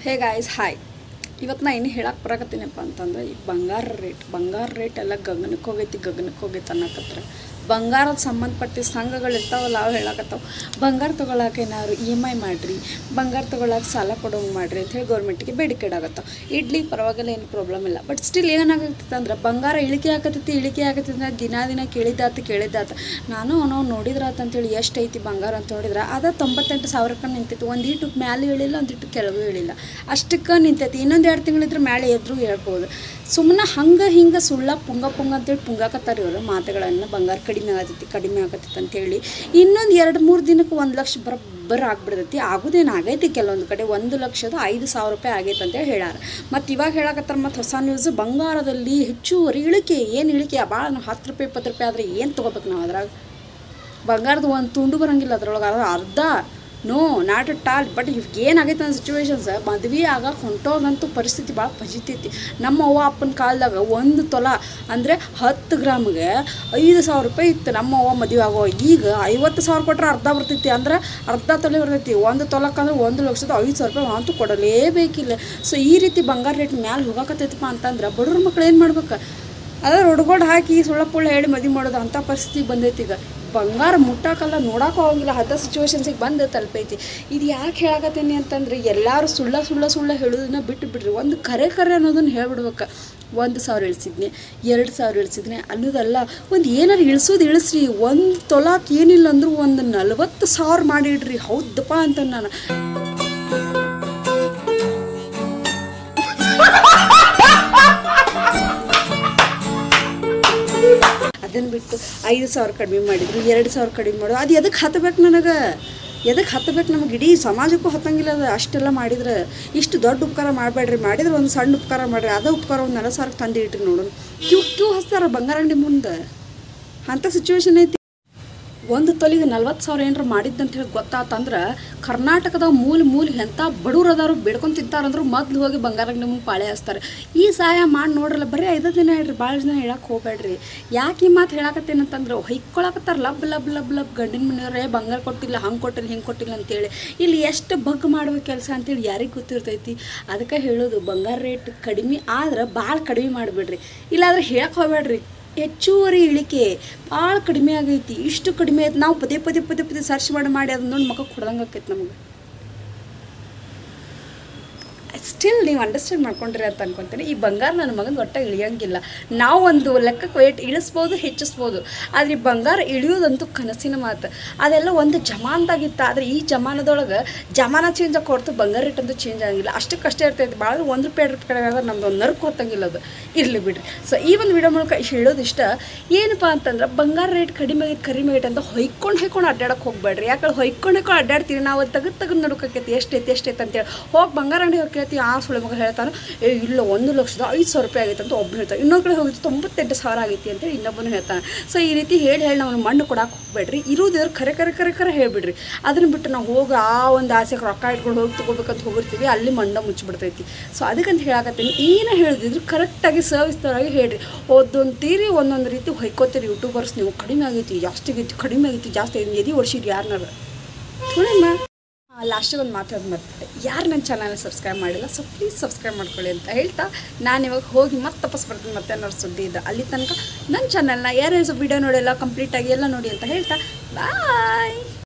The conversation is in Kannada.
Hey guys hi. ಇವತ್ತು ನಾ ಏನು ಹೇಳಕ್ಕೆ ಬರಕತ್ತೀನಪ್ಪ ಅಂತಂದ್ರೆ ಈ ಬಂಗಾರ ರೇಟ್ ಎಲ್ಲ ಗಗನಕ್ಕೆ ಹೋಗೈತೆ ಅನ್ನಕತ್ರ. ಬಂಗಾರದ ಸಂಬಂಧಪಟ್ಟ ಸಂಘಗಳು ಇರ್ತಾವಲ್ಲ ಅವು ಹೇಳಕತ್ತಾವ ಬಂಗಾರ ತೊಗೊಳಕ್ಕೆ ಏನಾದ್ರು EMI ಮಾಡಿರಿ, ಬಂಗಾರ ತೊಗೊಳಕ್ಕೆ ಸಾಲ ಕೊಡೋಂಗೆ ಮಾಡಿರಿ ಅಂಥೇಳಿ ಗೌರ್ಮೆಂಟಿಗೆ ಬೇಡಿಕೆ ಇಡಾಕತ್ತಾವ. ಇಡ್ಲಿ ಪರವಾಗಿಲ್ಲ, ಏನು ಪ್ರಾಬ್ಲಮ್ ಇಲ್ಲ. ಬಟ್ ಸ್ಟಿಲ್ ಏನಾಗತ್ತೈತೆ ಅಂದ್ರೆ ಬಂಗಾರ ಇಳಿಕೆ ಆಗತ್ತೈತಿ ದಿನ ಕೇಳಿದ್ದಾತ ನಾನು ನೋಡಿದ್ರಾತ ಅಂತೇಳಿ ಎಷ್ಟು ಐತಿ ಬಂಗಾರ ಅಂತ ನೋಡಿದ್ರೆ ಅದು 98,000ಕ್ಕೆ ನಿಂತೈತಿ. ಒಂದು ಇಟ್ಟು ಮ್ಯಾಲೆ ಹೇಳಿಲ್ಲ, ಒಂದು ಇಟ್ಟು ಕೆಳಗೂ ಹೇಳಿಲ್ಲ, ಅಷ್ಟಕ್ಕೆ ನಿಂತೈತಿ. ಇನ್ನೊಂದು 2 ತಿಂಗಳಿದ್ರೆ ಮ್ಯಾಲೆ ಎದ್ರು ಹೇಳ್ಬೋದು. ಸುಮ್ಮನೆ ಹಿಂಗೆ ಸುಳ್ಳ ಪುಂಗ ಅಂತೇಳಿ ಪುಂಗಾಕತ್ತಾರೆ ಇವರು ಮಾತುಗಳನ್ನು. ಬಂಗಾರ ಕಡಿಮೆ ಆಗತ್ತೈತಿ ಅಂತೇಳಿ ಇನ್ನೊಂದು 2-3 ದಿನಕ್ಕೆ 1 ಲಕ್ಷ ಬರೋಬ್ಬರ ಆಗ್ಬಿಡ್ತೈತಿ. ಆಗೋದೇನು ಆಗೈತಿ ಕೆಲವೊಂದು ಕಡೆ 1,05,000 ರೂಪಾಯಿ ಆಗೈತೆ ಅಂತೇಳಿ ಹೇಳ್ಯಾರ. ಮತ್ತು ಇವಾಗ ಹೇಳಕತ್ತಾರೆ ಮತ್ತು ಹೊಸ ನ್ಯೂಸ್, ಬಂಗಾರದಲ್ಲಿ ಹೆಚ್ಚುವರಿ ಇಳಿಕೆ. ಏನು ಇಳಿಕೆ? ಭಾಳ 10 ರೂಪಾಯಿ 20 ರೂಪಾಯಿ ಆದರೆ ಏನು ತೊಗೋಬೇಕು ನಾವು? ಅದ್ರಾಗ ಬಂಗಾರದ ಒಂದು ತುಂಡು ಬರೋಂಗಿಲ್ಲ ಅದ್ರೊಳಗೆ, ಅದ್ರ ಅರ್ಧ no not at all. But ಏನಾಗೈತೆ ಅನ್ನೋ ಸಿಚುವೇಶನ್ಸ್ ಮದುವೆ ಆಗಕ್ಕೆ ಹೊಂಟೋಗಂತೂ ಪರಿಸ್ಥಿತಿ ಭಾಳ ಪಜಿತೈತಿ. ನಮ್ಮ ಅವ್ವ ಅಪ್ಪನ ಕಾಲದಾಗ 1 ತೊಲ ಅಂದರೆ 10 ಗ್ರಾಮ್ಗೆ 5,000 ರೂಪಾಯಿ ಇತ್ತು ನಮ್ಮ ಅವ್ವ ಮದುವೆ ಆಗೋ. ಈಗ 50,000 ಕೊಟ್ಟರೆ ಅರ್ಧ ಬರ್ತೈತಿ, ಅಂದ್ರೆ ಅರ್ಧ ತೊಲೆ ಬರ್ತೈತಿ. 1 ತೊಲಕ್ಕಂದ್ರೆ 1,05,000 ರೂಪಾಯಿ ಅಂತೂ ಕೊಡಲೇಬೇಕಿಲ್ಲ. ಸೊ ಈ ರೀತಿ ಬಂಗಾರ ರೇಟ್ ಮ್ಯಾಲೆ ಹೋಗಾಕತ್ತೈತಪ್ಪ ಅಂತಂದ್ರೆ ಬಡವ್ರ ಮಕ್ಳು ಏನು ಮಾಡ್ಬೇಕು? ಅದ್ರ ಹುಡುಗೋಡು ಹಾಕಿ ಸುಳ್ಳ ಹೇಳಿ ಮದುವೆ ಮಾಡೋದು ಅಂಥ ಪರಿಸ್ಥಿತಿ ಬಂದೈತಿ. ಈಗ ಬಂಗಾರ ಮುಟ್ಟಕ್ಕಲ್ಲ, ನೋಡೋಕೆ ಹೋಗಿಲ್ಲ, ಅಂಥ ಸಿಚುವೇಶನ್ಸಿಗೆ ಬಂದು ತಲುಪೈತಿ. ಇದು ಯಾಕೆ ಹೇಳಕತ್ತೀನಿ ಅಂತಂದ್ರೆ ಎಲ್ಲರೂ ಸುಳ್ಳ ಹೇಳೋದನ್ನ ಬಿಟ್ಟುಬಿಡ್ರಿ. ಒಂದು ಕರೆ ಅನ್ನೋದನ್ನ ಹೇಳ್ಬಿಡ್ಬೇಕು. 1,000 ಇಳಿಸಿದ್ನಿ, 2,000 ಇಳಿಸಿದ್ನಿ ಅನ್ನೋದಲ್ಲ. ಒಂದು ಏನಾರು ಇಳಿಸ್ರಿ. 1 ತೊಲಾಕ್ ಏನಿಲ್ಲ ಅಂದ್ರೂ ಒಂದು 40,000 ಮಾಡಿಡ್ರಿ. ಹೌದಪ್ಪ ಅಂತ ನಾನು ಅದನ್ನು ಬಿಟ್ಟು 5,000 ಕಡಿಮೆ ಮಾಡಿದ್ರು, 2,000 ಕಡಿಮೆ ಮಾಡೋದು. ಅದು ಎದಕ್ಕೆ ಹತ್ತಬೇಕು ನನಗೆ? ಎದಕ್ಕೆ ಹತ್ತಬೇಕು? ನಮಗೆ ಇಡೀ ಸಮಾಜಕ್ಕೂ ಹತ್ತಂಗಿಲ್ಲ ಅದು. ಅಷ್ಟೆಲ್ಲ ಮಾಡಿದ್ರೆ ಇಷ್ಟು ದೊಡ್ಡ ಉಪಕಾರ ಮಾಡಬೇಡ್ರಿ. ಮಾಡಿದ್ರೆ ಒಂದು ಸಣ್ಣ ಉಪಕಾರ ಮಾಡಿರಿ. ಅದೇ ಉಪಕಾರ ಒಂದು 40,000 ತಂದು ಇಟ್ರಿ ನೋಡೋಣ. ಕ್ಯೂ ಹಚ್ತಾರ ಬಂಗಾರ ಅಂಗಡಿ ಮುಂದೆ. ಅಂಥ ಸಿಚುವೇಶನ್ ಐತಿ. 1 ತೊಲಿಗೆ 40,000 ಏನಾರು ಮಾಡಿದ್ದಂತ ಹೇಳಿ ಗೊತ್ತಾತಂದ್ರೆ ಕರ್ನಾಟಕದ ಮೂಲೆ ಎಂಥ ಬಡವ್ರು ಅದಾರು ಬೇಡ್ಕೊಂಡು ತಿಂತಾರಂದ್ರು ಮೊದಲು ಹೋಗಿ ಬಂಗಾರ ಅಂಗಡಿ ಮುಂದೆ ಪಾಳೆ ಹಚ್ತಾರೆ. ಈ ಸಹಾಯ ಮಾಡಿ ನೋಡ್ರಲ್ಲ. ಬರೀ 5 ದಿನ ಹೇಳ್ರಿ, ಭಾಳ ಜನ ಹೇಳಕ್ಕೆ ಹೋಗ್ಬೇಡ್ರಿ. ಯಾಕೆ ಈ ಮಾತು ಹೇಳಕತ್ತೇನಂತಂದ್ರೆ ಹೊಯ್ಕೊಳಕತ್ತಾರ ಲಬ್ ಗಂಡಿನ ಮನೆಯವರೇ ಬಂಗಾರ ಕೊಟ್ಟಿಲ್ಲ, ಹಂಗೆ ಕೊಟ್ಟಿಲ್ಲ, ಹಿಂಗೆ ಕೊಟ್ಟಿಲ್ಲ ಅಂತೇಳಿ. ಇಲ್ಲಿ ಎಷ್ಟು ಬಗ್ ಮಾಡ್ಬೇಕು ಕೆಲಸ ಅಂತೇಳಿ ಯಾರಿಗೆ ಗೊತ್ತಿರ್ತೈತಿ? ಅದಕ್ಕೆ ಹೇಳೋದು ಬಂಗಾರ ರೇಟ್ ಕಡಿಮೆ ಆದ್ರೆ ಭಾಳ ಕಡಿಮೆ ಮಾಡಿಬಿಡ್ರಿ. ಇಲ್ಲಾಂದ್ರೆ ಹೇಳಕ್ಕೆ ಹೋಗ್ಬೇಡ್ರಿ. ಹೆಚ್ಚುವರಿ ಇಳಿಕೆ ಭಾಳ ಕಡಿಮೆ ಆಗೈತಿ. ಇಷ್ಟು ಕಡಿಮೆ ಐತಿ. ನಾವು ಪದೇ ಸರ್ಚ್ ಮಾಡಿ ಅದನ್ನ ನೋಡಿ ಮಕ್ಕಳು ಕೊಡ್ದಂಗೆ ಆಕೈತಿ ನಮ್ಗೆ. ಸ್ಟಿಲ್ ನೀವು ಅಂಡರ್ಸ್ಟ್ಯಾಂಡ್ ಮಾಡ್ಕೊಂಡ್ರಿ ಅಂತ ಅನ್ಕೊತೀನಿ. ಈ ಬಂಗಾರ ನನ್ನ ಮಗನ ಒಟ್ಟ ಇಳಿಯೋಂಗಿಲ್ಲ. ನಾವು ಒಂದು ಲೆಕ್ಕಕ್ಕೆ ವೇಟ್ ಇಳಿಸ್ಬೋದು, ಹೆಚ್ಚಿಸ್ಬೋದು. ಆದರೆ ಈ ಬಂಗಾರ ಇಳಿಯೋದಂತೂ ಕನಸಿನ ಮಾತು. ಅದೆಲ್ಲ ಒಂದು ಜಮಾನದಾಗಿತ್ತು. ಆದರೆ ಈ ಜಮಾನದೊಳಗೆ ಜಮಾನ ಚೇಂಜ್ ಆಗಿ ಹೊರತು ಬಂಗಾರ ರೇಟ್ ಅಂತೂ ಚೇಂಜ್ ಆಗಿಲ್ಲ. ಅಷ್ಟಕ್ಕಷ್ಟೇ ಇರ್ತೈತೆ. ಭಾಳ 1 ರೂಪಾಯಿ 2 ರೂಪಾಯಿ ಆದ್ರೆ ನಮ್ದು ಒಂದು ನರ್ಕು ಹೊತ್ತಂಗಿಲ್ಲ. ಅದು ಇರಲಿ ಬಿಡ್ರಿ. ಸೊ ಈ ಒಂದು ವಿಡಿಯೋ ಮೂಲಕ ಹೇಳೋದು ಇಷ್ಟ ಏನಪ್ಪ ಅಂತಂದ್ರೆ ಬಂಗಾರ ರೇಟ್ ಕಡಿಮೆ ಆಗೈತೆ ಅಂತ ಹೊಯ್ಕೊಂಡು ಅಡ್ಡಾಡಕ್ಕೆ ಹೋಗ್ಬೇಡ್ರಿ. ಯಾಕಂದ್ರೆ ಹೊಯ್ಕೊಂಡು ಅಡ್ಡಾಡ್ತೀವಿ ನಾವು. ತೆಗೆದು ನೋಡೋಕೈತಿ ಎಷ್ಟೈತಿ ಅಂತೇಳಿ ಹೋಗಿ ಬಂಗಾರ ಅಂಗಡಿ ಹೋಗಿ ಕೇಳ್ತೀವಿ. ಆ ಸುಳ್ಳು ಮಗ ಹೇಳ್ತಾನೆ ಇಲ್ಲ 1,05,000 ರೂಪಾಯಿ ಆಗೈತೆ ಅಂತ ಒಬ್ಬನು ಹೇಳ್ತಾನೆ. ಇನ್ನೊಂದು ಕಡೆ ಹೋಗಿತ್ತು 98,000 ಆಗೈತಿ ಅಂತೇಳಿ ಇನ್ನೊಬ್ಬನು ಹೇಳ್ತಾನೆ. ಸೊ ಈ ರೀತಿ ಹೇಳಿ ನಾವು ಮಣ್ಣು ಕೊಡಕ್ಕೆ ಹೋಗ್ಬೇಡ್ರಿ. ಇರೋದೇವ್ರು ಕರೆ ಹೇಳ್ಬಿಡ್ರಿ. ಅದನ್ನು ಬಿಟ್ಟು ನಾವು ಹೋಗಿ ಆ ಒಂದು ಆಸೆಗೆ ರೊಕ್ಕ ಇಟ್ಕೊಂಡು ಹೋಗಿ ತೊಗೋಬೇಕಂತ ಹೋಗಿರ್ತೀವಿ, ಅಲ್ಲಿ ಮಣ್ಣು ಮುಚ್ಚಿಬಿಡ್ತೈತಿ. ಸೊ ಅದಕ್ಕಂತ ಹೇಳಕತ್ತೀನಿ, ಏನು ಹೇಳಿದ್ರು ಕರೆಕ್ಟಾಗಿ ಸರ್ವಿಸ್ತರಾಗಿ ಹೇಳ್ರಿ. ಓದೊಂತೀರಿ ಒಂದೊಂದು ರೀತಿ ಹೊಯ್ಕೋತೀರಿ ಯೂಟ್ಯೂಬರ್ಸ್ ನೀವು. ಕಡಿಮೆ ಆಗೈತಿ, ಜಾಸ್ತಿ ಎದಿ ಓಡಿಸಿರಿ ಯಾರನ್ನಾರ ಥೋಡಮ್ಮ. ಲಾಸ್ಟಿಗೆ ಒಂದು ಮಾತಾಡೋದು ಮತ್ತೆ ಯಾರು ನನ್ನ ಚಾನಲ್ನ ಸಬ್ಸ್ಕ್ರೈಬ್ ಮಾಡಿಲ್ಲ, ಸೊ ಪ್ಲೀಸ್ ಸಬ್ಸ್ಕ್ರೈಬ್ ಮಾಡ್ಕೊಳ್ಳಿ ಅಂತ ಹೇಳ್ತಾ ನಾನು ಇವಾಗ ಹೋಗಿ ಮತ್ತೆ ತಪಸ್ ಬರ್ತೀನಿ. ಮತ್ತೆ ಏನಾದ್ರು ಸುದ್ದಿ ಇದೆ ಅಲ್ಲಿ ತನಕ ನನ್ನ ಚಾನಲ್ನ ಯಾರು ವೀಡಿಯೋ ನೋಡಿಲ್ಲ ಕಂಪ್ಲೀಟಾಗಿ ಎಲ್ಲ ನೋಡಿ ಅಂತ ಹೇಳ್ತಾ ಬಾಯ್.